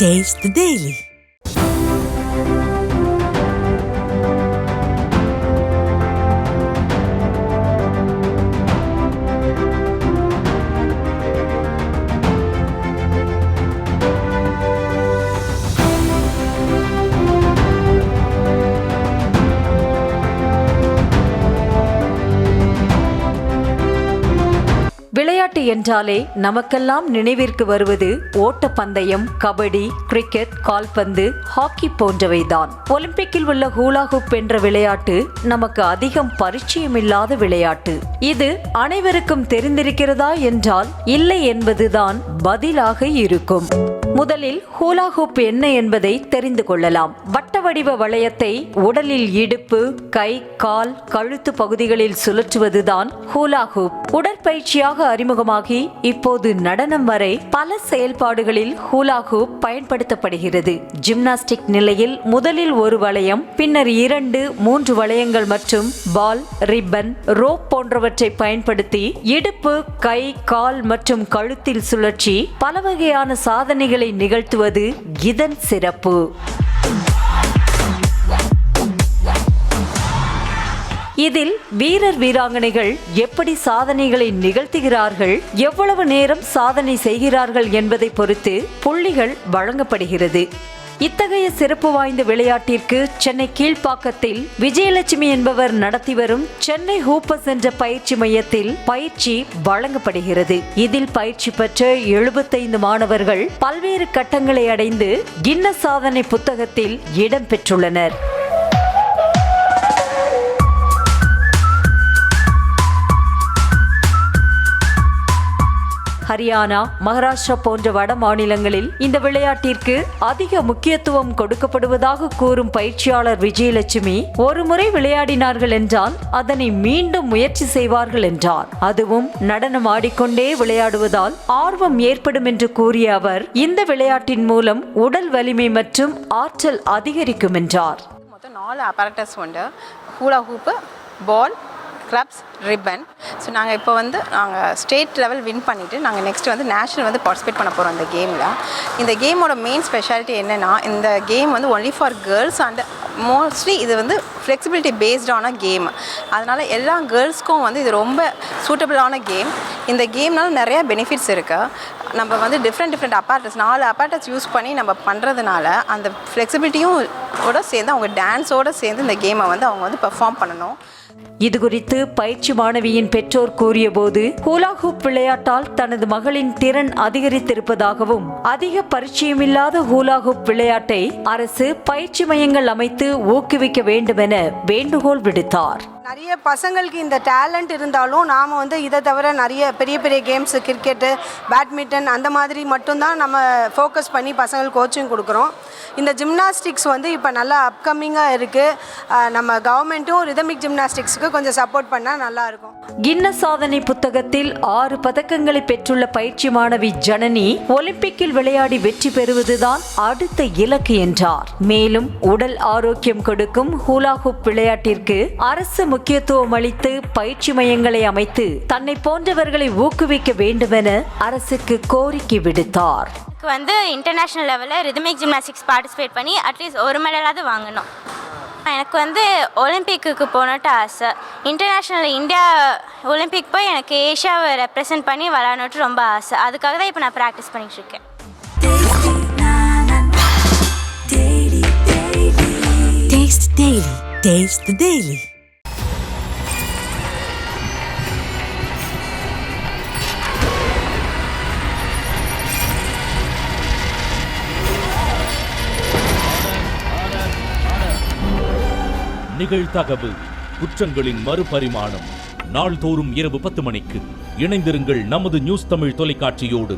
Taste the Daily. விளையாட்டு என்றாலே நமக்கெல்லாம் நினைவிற்கு வருவது ஓட்டப்பந்தயம், கபடி, கிரிக்கெட், கால்பந்து, ஹாக்கி போன்றவைதான். ஒலிம்பிக்கில் உள்ள ஹூலா ஹூப் என்ற விளையாட்டு நமக்கு அதிகம் பரிச்சயமில்லாத விளையாட்டு. இது அனைவருக்கும் தெரிந்திருக்கிறதா என்றால் இல்லை என்பதுதான் பதிலாக இருக்கும். முதலில் ஹூலா ஹூப் என்ன என்பதை தெரிந்து கொள்ளலாம். வட்ட வடிவ வளையத்தை உடலில் இடுப்பு, கை, கால், கழுத்து பகுதிகளில் சுழற்றுவதுதான் ஹூலா ஹூப். உடற்பயிற்சியாக அறிமுகமாகி இப்போது நடனம் வரை பல செயல்பாடுகளில் ஹூலா ஹூப் பயன்படுத்தப்படுகிறது. ஜிம்னாஸ்டிக் நிலையில் முதலில் ஒரு வளையம், பின்னர் 2, 3 வளையங்கள் மற்றும் பால், ரிப்பன், ரோப் போன்றவற்றை பயன்படுத்தி இடுப்பு, கை, கால் மற்றும் கழுத்தில் சுழற்சி பல வகையான சாதனைகளை நிகழ்த்துவது இதன் சிறப்பு. இதில் வீரர் வீராங்கனைகள் எப்படி சாதனைகளை நிகழ்த்துகிறார்கள், எவ்வளவு நேரம் சாதனை செய்கிறார்கள் என்பதை பொறுத்து புள்ளிகள் வழங்கப்படுகிறது. இத்தகைய சிறப்பு வாய்ந்த விளையாட்டிற்கு சென்னை கீழ்ப்பாக்கத்தில் விஜயலட்சுமி என்பவர் நடத்தி வரும் சென்னை ஹூப்பர்ஸ் என்ற பயிற்சி மையத்தில் பயிற்சி வழங்கப்படுகிறது. இதில் பயிற்சி பெற்ற 75 மாணவர்கள் பல்வேறு கட்டங்களை அடைந்து கின்னஸ் சாதனை புத்தகத்தில் இடம் பெற்றுள்ளனர். ஹரியானா, மகாராஷ்டிரா போன்ற வட மாநிலங்களில் இந்த விளையாட்டிற்கு அதிக முக்கியத்துவம் கொடுக்கப்படுவதாக கூறும் பயிற்சியாளர் விஜயலட்சுமி, ஒரு முறை விளையாடினார்கள் என்றால் அதனை மீண்டும் முயற்சி செய்வார்கள் என்றார். அதுவும் நடனம் ஆடிக்கொண்டே விளையாடுவதால் ஆர்வம் ஏற்படும் என்று கூறிய அவர், இந்த விளையாட்டின் மூலம் உடல் வலிமை மற்றும் ஆற்றல் அதிகரிக்கும் என்றார். மொத்தம் 4 apparatus உண்டு. ஹூலா ஹூப்பு, பால், கிளப்ஸ், ரிப்பன். ஸோ நாங்கள் இப்போ நாங்கள் ஸ்டேட் லெவல் வின் பண்ணிவிட்டு நாங்கள் நெக்ஸ்ட் நேஷ்னல் பார்ட்டிசிபேட் பண்ண போகிறோம் இந்த கேமில். இந்த கேமோட மெயின் ஸ்பெஷாலிட்டி என்னென்னா, இந்த game only for girls and mostly இது ஃப்ளெக்சிபிலிட்டி பேஸ்டான கேம். அதனால் எல்லா கேர்ள்ஸ்க்கும் இது ரொம்ப சூட்டபிளான கேம். இந்த கேம்னால நிறையா பெனிஃபிட்ஸ் இருக்குது. நம்ம டிஃப்ரெண்ட் apparatus 4 apparatus யூஸ் பண்ணி நம்ம பண்ணுறதுனால அந்த ஃப்ளெக்சிபிலிட்டியும் சேர்ந்து அவங்க டான்ஸோடு சேர்ந்து இந்த கேமை அவங்க பெர்ஃபார்ம் பண்ணணும். இது குறித்து பயிற்சி மாணவியின் பெற்றோர் கூறிய போது, ஹூலா ஹூப் விளையாட்டால் தனது மகளின் திறன் அதிகரித்திருப்பதாகவும், அதிக பரிச்சயமில்லாத ஹூலா ஹூப் விளையாட்டை அரசு பயிற்சி மையங்கள் அமைத்து ஊக்குவிக்க வேண்டும் என வேண்டுகோள் விடுத்தார். நிறைய பசங்களுக்கு இந்த டேலண்ட் இருந்தாலும் நாம் இதை தவிர நிறைய பெரிய பெரிய கேம்ஸு, கிரிக்கெட்டு, பேட்மிண்டன் அந்த மாதிரி மட்டும்தான் நம்ம ஃபோக்கஸ் பண்ணி பசங்களுக்கு கோச்சிங் கொடுக்குறோம். இந்த ஜிம்னாஸ்டிக்ஸ் இப்போ நல்லா அப்கமிங்காக இருக்குது. நம்ம கவர்மெண்ட்டும் ரிதமிக் ஜிம்னாஸ்டிக்ஸுக்கு கொஞ்சம் சப்போர்ட் பண்ணால் நல்லாயிருக்கும். கின்னஸ் சாதனை புத்தகத்தில் 6 பதக்கங்களை பெற்றுள்ள பயிற்சி மாணவி ஜனனி, ஒலிம்பிக்கில் விளையாடி வெற்றி பெறுவதுதான் அடுத்த இலக்கு என்றார். மேலும் உடல் ஆரோக்கியம் கொடுக்கும் ஹூலா ஹூப் விளையாட்டிற்கு அரசு முக்கியத்துவம் அளித்து பயிற்சி மையங்களை அமைத்து தன்னை போன்றவர்களை ஊக்குவிக்க வேண்டுமென அரசுக்கு கோரிக்கை விடுத்தார். இன்டர்நேஷ்னல் லெவலில் ரிதமிக் ஜிம்னாஸ்டிக்ஸ் பார்ட்டிசிபேட் பண்ணி அட்லீஸ்ட் ஒரு மெடலாவது வாங்கணும். எனக்கு ஒலிம்பிக்கு போகணுன்ட்டு ஆசை. இன்டர்நேஷ்னல் இந்தியா ஒலிம்பிக் போய் எனக்கு ஏஷியாவை ரெப்ரசன்ட் பண்ணி விளையாடணுன்ட்டு ரொம்ப ஆசை. அதுக்காக தான் இப்போ நான் ப்ராக்டிஸ் பண்ணிகிட்ருக்கேன். Taste the Daily. நிகழ்தகவு குற்றங்களின் மறுபரிமாணம். நாள்தோறும் இரவு 10 மணிக்கு இணைந்திருங்கள் நமது நியூஸ் தமிழ் தொலைக்காட்சியோடு.